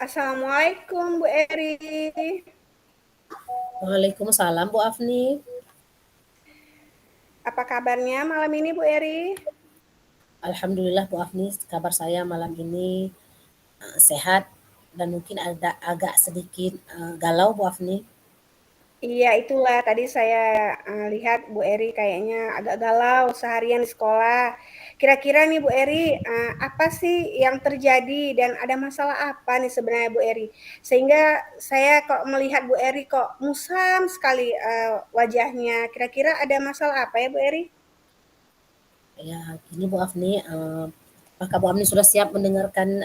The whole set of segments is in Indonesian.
Assalamualaikum Bu Eri. Waalaikumsalam Bu Afni. Apa kabarnya malam ini Bu Eri? Alhamdulillah Bu Afni, kabar saya malam ini sehat dan mungkin ada agak sedikit galau Bu Afni. Iya itulah tadi saya lihat Bu Eri kayaknya agak galau seharian di sekolah. Kira-kira nih Bu Eri, apa sih yang terjadi dan ada masalah apa nih sebenarnya Bu Eri? Sehingga saya kok melihat Bu Eri kok musam sekali wajahnya. Kira-kira ada masalah apa ya Bu Eri? Ya, gini Bu Afni, apakah Bu Afni sudah siap mendengarkan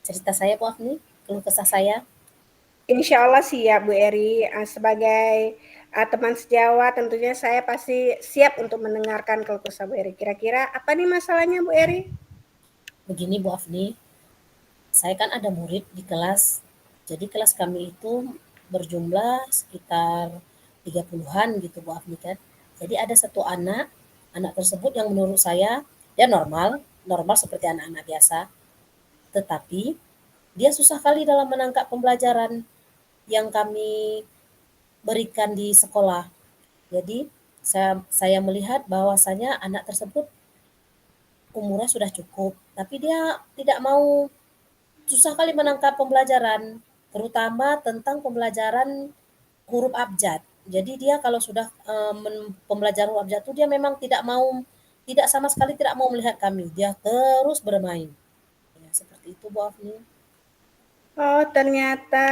cerita saya Bu Afni, keluh kesah saya? Insya Allah siap Bu Eri, sebagai, teman sejawat tentunya saya pasti siap untuk mendengarkan keluh kesah Bu Eri. Kira-kira apa nih masalahnya Bu Eri? Begini Bu Afni, saya kan ada murid di kelas. Jadi kelas kami itu berjumlah sekitar 30-an gitu Bu Afni kan. Jadi ada satu anak, anak tersebut yang menurut saya ya normal, normal seperti anak-anak biasa. Tetapi dia susah kali dalam menangkap pembelajaran yang kami berikan di sekolah. Jadi saya melihat bahwasanya anak tersebut umurnya sudah cukup, tapi dia tidak mau, susah kali menangkap pembelajaran, terutama tentang pembelajaran huruf abjad. Jadi dia kalau sudah pembelajaran huruf abjad itu dia memang tidak mau, tidak sama sekali tidak mau melihat kami. Dia terus bermain. Ya, seperti itu Bu Afni. Oh ternyata,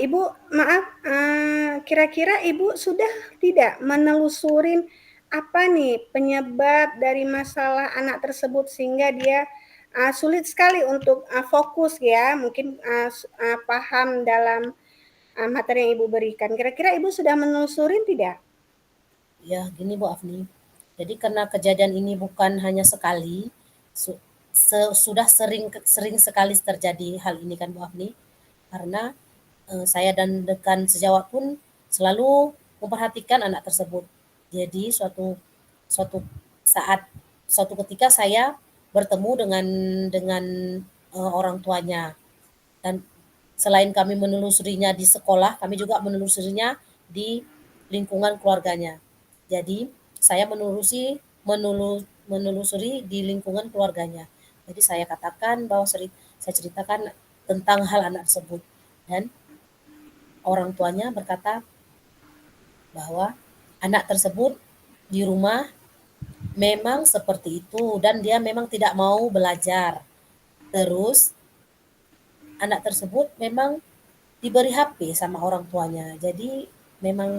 Ibu maaf, kira-kira Ibu sudah tidak menelusurin apa nih penyebab dari masalah anak tersebut sehingga dia, sulit sekali untuk, fokus ya mungkin, paham dalam, materi yang Ibu berikan. Kira-kira Ibu sudah menelusurin tidak? Ya, gini Bu Afni. Jadi karena kejadian ini bukan hanya sekali, sudah sering sering sekali terjadi hal ini kan Bu Afni. Karena saya dan rekan sejawat pun selalu memperhatikan anak tersebut. Jadi suatu suatu saat, suatu ketika saya bertemu dengan orang tuanya, dan selain kami menelusurinya di sekolah, kami juga menelusurinya di lingkungan keluarganya. Jadi saya menelusuri di lingkungan keluarganya. Jadi saya katakan bahwa saya ceritakan tentang hal anak tersebut, dan orang tuanya berkata bahwa anak tersebut di rumah memang seperti itu dan dia memang tidak mau belajar. Terus anak tersebut memang diberi HP sama orang tuanya. Jadi memang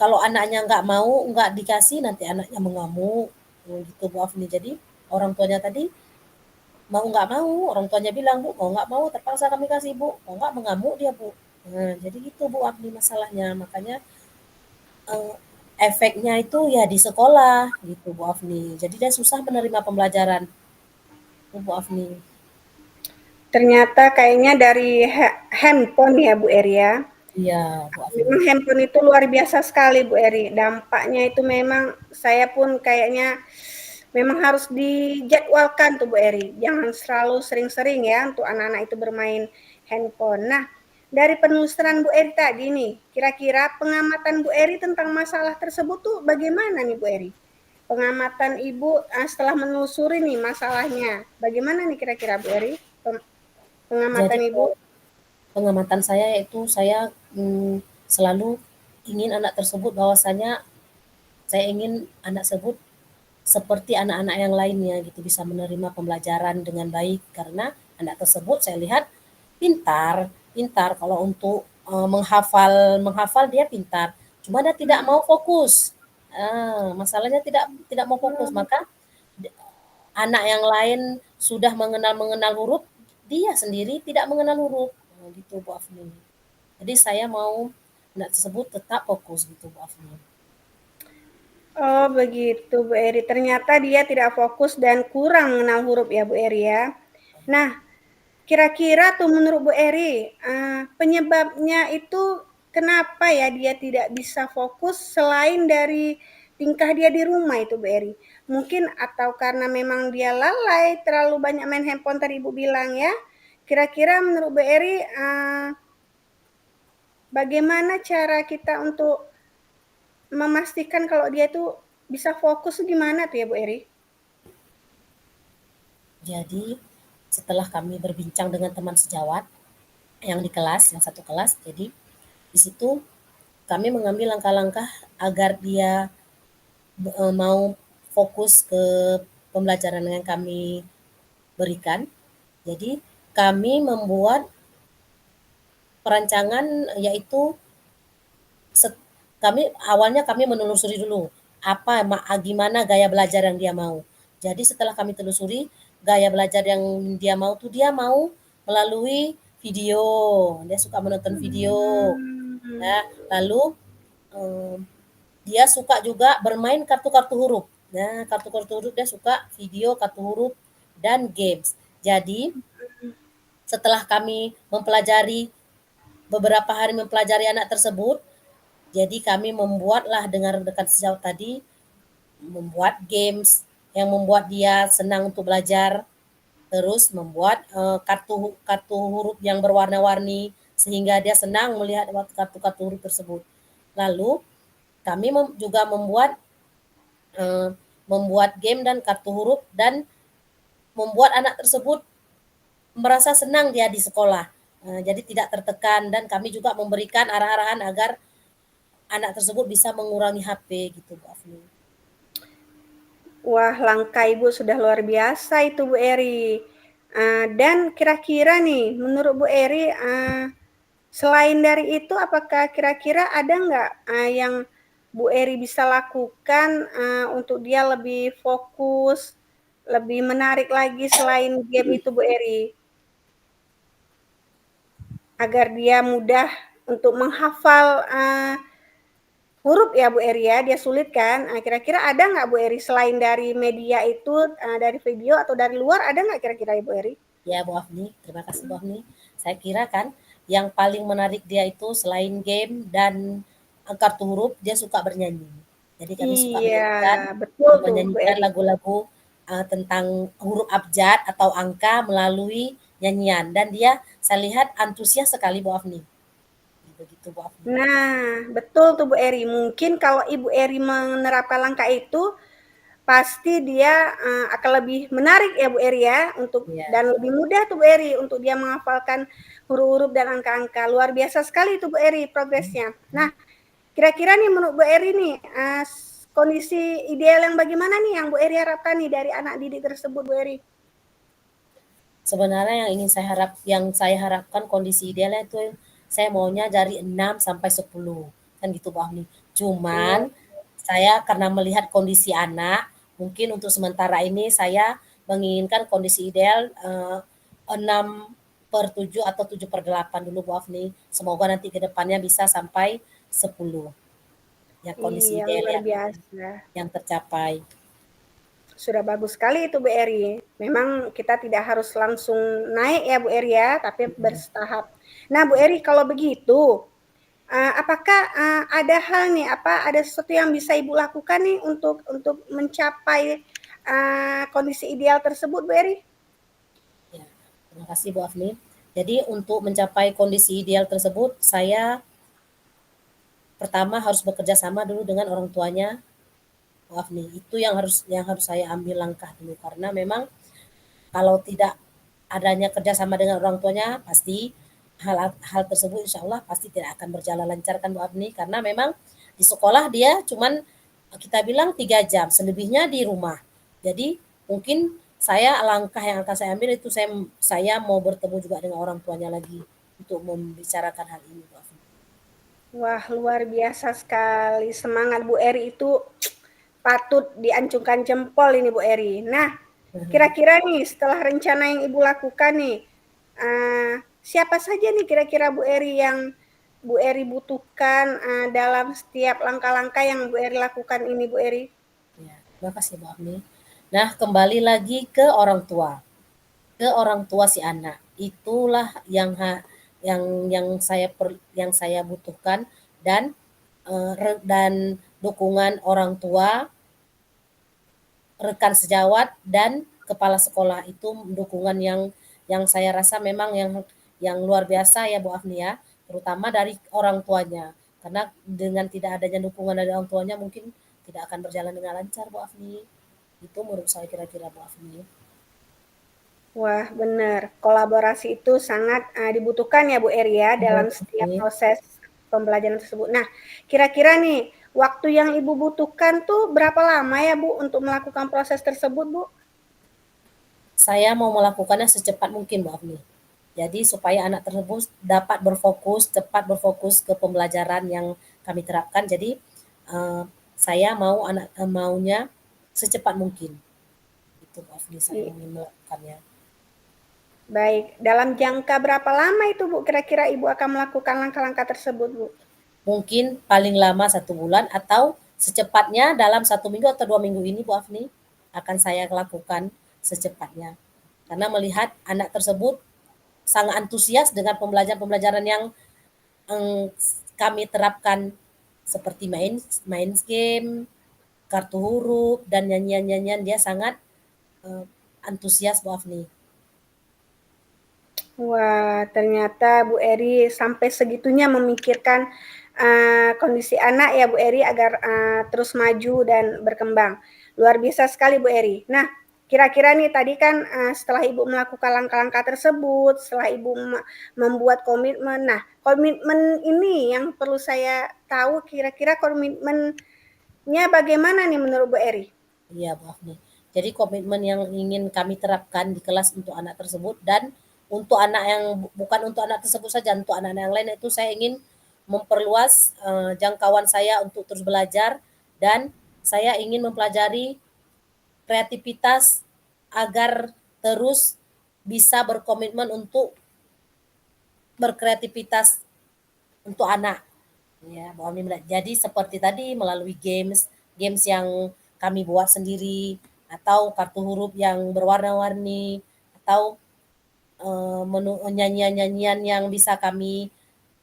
kalau anaknya nggak mau, nggak dikasih, nanti anaknya mengamuk, gitu Bu Afni. Jadi orang tuanya tadi mau nggak mau, orang tuanya bilang, "Bu, mau nggak mau, terpaksa kami kasih, Bu. Mau nggak mengamuk dia, Bu." Nah, jadi gitu Bu Afni masalahnya. Makanya eh, efeknya itu ya di sekolah gitu Bu Afni. Jadi dia susah menerima pembelajaran, tuh, Bu Afni. Ternyata kayaknya dari handphone ya Bu Eri ya? Iya Bu Afni. Memang handphone itu luar biasa sekali Bu Eri, dampaknya itu memang saya pun kayaknya memang harus dijadwalkan tuh Bu Eri, jangan selalu sering-sering ya untuk anak-anak itu bermain handphone. Nah, dari penelusuran Bu Eri tadi nih, kira-kira pengamatan Bu Eri tentang masalah tersebut tuh bagaimana nih Bu Eri? Pengamatan Ibu setelah menelusuri nih masalahnya, bagaimana nih kira-kira Bu Eri? Jadi Pengamatan Ibu? pengamatan saya yaitu saya selalu ingin anak tersebut, bahwasanya saya ingin anak tersebut seperti anak-anak yang lainnya gitu, bisa menerima pembelajaran dengan baik, karena anak tersebut saya lihat pintar, pintar kalau untuk menghafal, menghafal dia pintar, cuma dia tidak mau fokus. Masalahnya tidak tidak mau fokus, maka anak yang lain sudah mengenal mengenal huruf, dia sendiri tidak mengenal huruf. Gitu Bu Afni. Jadi saya mau anak tersebut tetap fokus gitu Bu Afni. Oh begitu Bu Eri, ternyata dia tidak fokus dan kurang mengenal huruf ya Bu Eri ya. Nah, kira-kira tuh menurut Bu Eri, penyebabnya itu kenapa ya dia tidak bisa fokus selain dari tingkah dia di rumah itu Bu Eri? Mungkin atau karena memang dia lalai terlalu banyak main handphone tadi Ibu bilang ya. kira-kira menurut Bu Eri, bagaimana cara kita untuk memastikan kalau dia itu bisa fokus tuh gimana tuh ya Bu Eri? Jadi setelah kami berbincang dengan teman sejawat yang di kelas, yang satu kelas, jadi di situ kami mengambil langkah-langkah agar dia mau fokus ke pembelajaran yang kami berikan. Jadi kami membuat perancangan yaitu kami menelusuri dulu gimana gaya belajar yang dia mau. Jadi setelah kami telusuri gaya belajar yang dia mau tuh dia mau melalui video, dia suka menonton video. Mmm. Ya, lalu dia suka juga bermain kartu-kartu huruf. Nah, kartu-kartu huruf dia suka video, kartu huruf, dan games. Jadi setelah kami beberapa hari mempelajari anak tersebut, jadi kami membuatlah dengan rekan sejauh tadi, membuat games yang membuat dia senang untuk belajar, terus membuat kartu kartu huruf yang berwarna-warni sehingga dia senang melihat kartu-kartu huruf tersebut. Lalu kami juga membuat game dan kartu huruf dan membuat anak tersebut merasa senang dia di sekolah. Jadi tidak tertekan dan kami juga memberikan arah-arahan agar anak tersebut bisa mengurangi HP gitu Bu Afni. Wah, langkah Ibu sudah luar biasa itu Bu Eri. Dan kira-kira nih, menurut Bu Eri, selain dari itu, apakah kira-kira ada nggak yang Bu Eri bisa lakukan untuk dia lebih fokus, lebih menarik lagi selain game itu Bu Eri? Agar dia mudah untuk menghafal huruf ya Bu Eri ya, dia sulit kan. Kira-kira ada nggak Bu Eri selain dari media itu, dari video atau dari luar, ada nggak kira-kira Ibu Eri? Ya Bu Afni, terima kasih Bu Afni. Saya kira kan yang paling menarik dia itu selain game dan kartu huruf, dia suka bernyanyi. Jadi kami suka Iya, betul tuh Bu menyanyikan Eri. lagu-lagu tentang huruf abjad atau angka melalui nyanyian dan dia saya lihat antusias sekali Bu Afni. Begitu Bu Afni. Nah, betul tuh Bu Eri. Mungkin kalau Ibu Eri menerapkan langkah itu, pasti dia akan lebih menarik ya Bu Eri ya, Ya. dan lebih mudah tuh Bu Eri untuk dia menghafalkan huruf-huruf dan angka-angka. Luar biasa sekali tuh Bu Eri progresnya. Nah, kira-kira nih menurut Bu Eri nih, kondisi ideal yang bagaimana nih yang Bu Eri harapkan nih dari anak didik tersebut Bu Eri? Sebenarnya yang saya harapkan kondisi idealnya itu saya maunya dari 6 sampai 10 kan gitu Bu Ahmi. Cuman Oh, saya karena melihat kondisi anak, mungkin untuk sementara ini saya menginginkan kondisi ideal 6/7 atau 7/8 dulu Bu Afni. Semoga nanti ke depannya bisa sampai 10. Ya kondisi iya ideal luar biasa. yang tercapai. Sudah bagus sekali itu Bu Eri. Memang kita tidak harus langsung naik ya Bu Eri ya, tapi bertahap. Nah Bu Eri kalau begitu, apakah ada hal nih, ada sesuatu yang bisa Ibu lakukan nih untuk mencapai kondisi ideal tersebut Bu Eri? Ya, terima kasih Bu Afni. Jadi untuk mencapai kondisi ideal tersebut, saya pertama harus bekerja sama dulu dengan orang tuanya. Maaf nih, itu yang harus saya ambil langkah dulu karena memang kalau tidak adanya kerjasama dengan orang tuanya pasti hal hal tersebut insya Allah pasti tidak akan berjalan lancar kan Bu Afni karena memang di sekolah dia cuman kita bilang 3 jam selebihnya di rumah. Jadi mungkin langkah yang akan saya ambil itu saya mau bertemu juga dengan orang tuanya lagi untuk membicarakan hal ini Bu Afni. Wah luar biasa sekali, semangat Bu Eri itu patut diacungkan jempol ini Bu Eri. Nah, kira-kira nih setelah rencana yang Ibu lakukan nih, siapa saja nih kira-kira Bu Eri yang Bu Eri butuhkan dalam setiap langkah-langkah yang Bu Eri lakukan ini Bu Eri? Ya, terima kasih Bu Afni. Nah, kembali lagi ke orang tua. Ke orang tua si anak. Itulah yang saya butuhkan dan dan dukungan orang tua, rekan sejawat dan kepala sekolah itu dukungan yang yang saya rasa memang yang luar biasa ya Bu Afni ya, terutama dari orang tuanya. Karena dengan tidak adanya dukungan dari orang tuanya mungkin tidak akan berjalan dengan lancar Bu Afni. Itu menurut saya kira-kira Bu Afni. Wah, benar. Kolaborasi itu sangat dibutuhkan ya Bu Eri ya Iya dalam Bu setiap Afni. proses pembelajaran tersebut. Nah, kira-kira nih waktu yang Ibu butuhkan tuh berapa lama ya Bu untuk melakukan proses tersebut Bu? Saya mau melakukannya secepat mungkin Bu Afni. Jadi supaya anak tersebut dapat berfokus, cepat berfokus ke pembelajaran yang kami terapkan. Jadi eh, saya maunya secepat mungkin. Itu Bu Afni saya ingin melakukannya. Baik, dalam jangka berapa lama itu Bu kira-kira Ibu akan melakukan langkah-langkah tersebut Bu? Mungkin paling lama 1 bulan atau secepatnya dalam 1 minggu atau 2 minggu ini Bu Afni akan saya lakukan secepatnya. Karena melihat anak tersebut sangat antusias dengan pembelajaran-pembelajaran yang Eee, kami terapkan seperti main game, kartu huruf, dan nyanyian-nyanyian dia sangat, eee, antusias Bu Afni. Wah, ternyata Bu Eri sampai segitunya memikirkan kondisi anak ya Bu Eri agar terus maju dan berkembang. Luar biasa sekali Bu Eri. Nah, kira-kira nih tadi kan setelah Ibu melakukan langkah-langkah tersebut, setelah Ibu membuat komitmen. Nah, komitmen ini yang perlu saya tahu kira-kira komitmennya bagaimana nih menurut Bu Eri? Iya Bu Afni. Jadi komitmen yang ingin kami terapkan di kelas untuk anak tersebut dan untuk anak yang bukan untuk anak tersebut saja, untuk anak-anak yang lain itu saya ingin memperluas, jangkauan saya untuk terus belajar dan saya ingin mempelajari kreativitas agar terus bisa berkomitmen untuk berkreativitas untuk anak. Ya, Bu Ami. Jadi seperti tadi melalui games yang kami buat sendiri atau kartu huruf yang berwarna-warni atau nyanyian-nyanyian yang bisa kami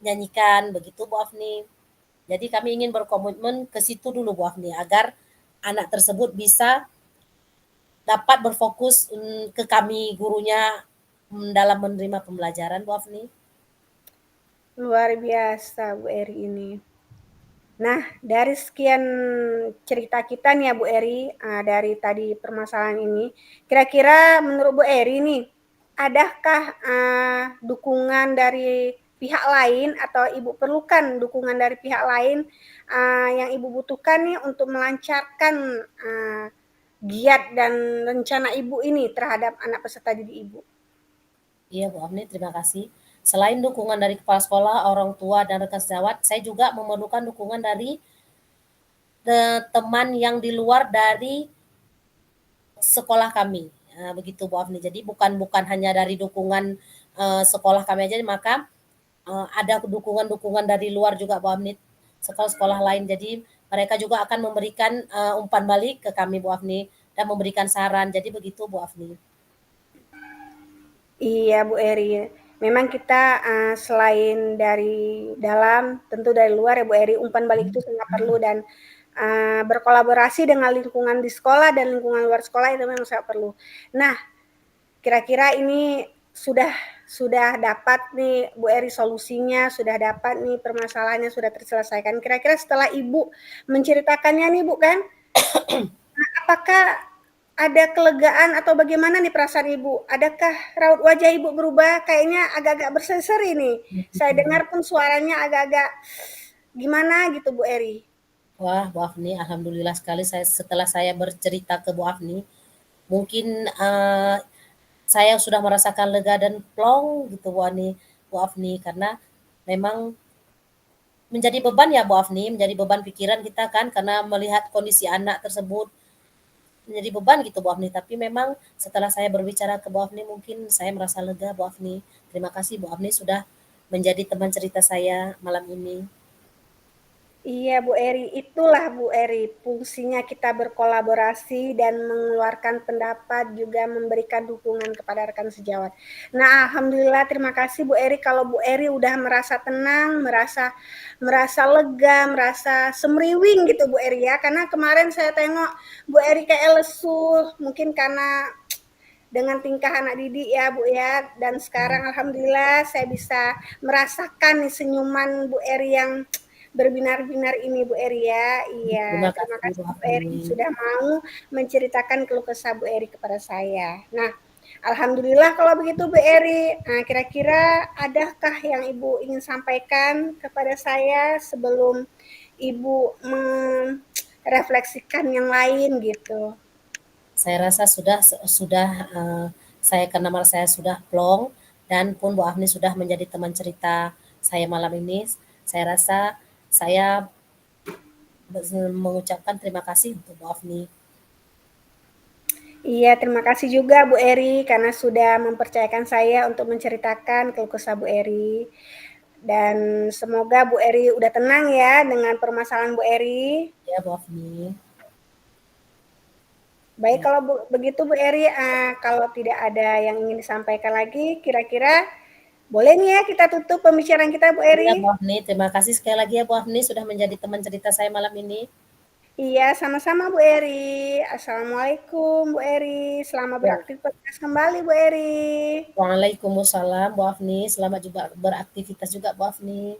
nyanyikan begitu Bu Afni. Jadi kami ingin berkomitmen ke situ dulu Bu Afni agar anak tersebut bisa dapat berfokus ke kami gurunya dalam menerima pembelajaran Bu Afni. Luar biasa Bu Eri ini. Nah, dari sekian cerita kita nih ya Bu Eri, dari tadi permasalahan ini, kira-kira menurut Bu Eri nih, adakah dukungan dari pihak lain atau Ibu perlukan dukungan dari pihak lain yang Ibu butuhkan nih untuk melancarkan giat dan rencana Ibu ini terhadap anak peserta didik Ibu? Iya Bu Afni, terima kasih. Selain dukungan dari kepala sekolah, orang tua, dan rekan sejawat, saya juga memerlukan dukungan dari teman yang di luar dari sekolah kami. Begitu Bu Afni. Jadi bukan bukan hanya dari dukungan sekolah kami aja, maka ada dukungan-dukungan dari luar juga Bu Afni, sekolah-sekolah lain. Jadi mereka juga akan memberikan umpan balik ke kami Bu Afni dan memberikan saran. Jadi begitu Bu Afni. Iya Bu Eri, memang kita selain dari dalam, tentu dari luar ya Bu Eri, umpan balik itu sangat perlu dan berkolaborasi dengan lingkungan di sekolah dan lingkungan luar sekolah itu memang sangat perlu. Nah, kira-kira ini sudah dapat nih Bu Eri solusinya, sudah dapat nih permasalahannya sudah terselesaikan. Kira-kira setelah Ibu menceritakannya nih Bu kan, apakah ada kelegaan atau bagaimana nih perasaan Ibu? Adakah raut wajah Ibu berubah? Kayaknya agak-agak berseri-seri nih. Saya dengar pun suaranya agak-agak gimana gitu Bu Eri. Wah, Bu Afni, alhamdulillah sekali setelah saya bercerita ke Bu Afni, mungkin saya sudah merasakan lega dan plong gitu Bu Afni karena memang menjadi beban ya Bu Afni, menjadi beban pikiran kita kan karena melihat kondisi anak tersebut menjadi beban gitu Bu Afni. Tapi memang setelah saya berbicara ke Bu Afni mungkin saya merasa lega Bu Afni. Terima kasih Bu Afni sudah menjadi teman cerita saya malam ini. Iya Bu Eri, itulah Bu Eri, fungsinya kita berkolaborasi dan mengeluarkan pendapat juga memberikan dukungan kepada rekan sejawat. Nah, alhamdulillah terima kasih Bu Eri kalau Bu Eri udah merasa tenang, merasa lega, merasa semriwing gitu Bu Eri ya. Karena kemarin saya tengok Bu Eri kayak lesu, mungkin karena dengan tingkah anak didik ya Bu ya. Dan sekarang alhamdulillah saya bisa merasakan senyuman Bu Eri yang berbinar-binar ini Bu Eri ya. Iya, Terima terima kasih Bu kasih Bu Eri Hafni. sudah mau menceritakan keluh kesah Bu Eri kepada saya. Nah, alhamdulillah kalau begitu Bu Eri. Nah, kira-kira adakah yang Ibu ingin sampaikan kepada saya sebelum Ibu merefleksikan yang lain gitu? Saya rasa sudah saya karena saya sudah plong dan pun Bu Afni sudah menjadi teman cerita saya malam ini. Saya rasa saya mengucapkan terima kasih untuk Bu Afni. Iya, terima kasih juga Bu Eri karena sudah mempercayakan saya untuk menceritakan keluh kesah Bu Eri. Dan semoga Bu Eri udah tenang ya dengan permasalahan Bu Eri. Ya Bu Afni. Baik Ya, kalau begitu Bu Eri, kalau tidak ada yang ingin disampaikan lagi, kira-kira boleh nih ya kita tutup pembicaraan kita Bu iya Eri? Bu Afni, terima kasih sekali lagi ya Bu Afni sudah menjadi teman cerita saya malam ini. Iya, sama-sama Bu Eri. Assalamualaikum Bu Eri. Selamat Ya. beraktivitas kembali Bu Eri. Waalaikumsalam Bu Afni, selamat juga beraktivitas juga Bu Afni.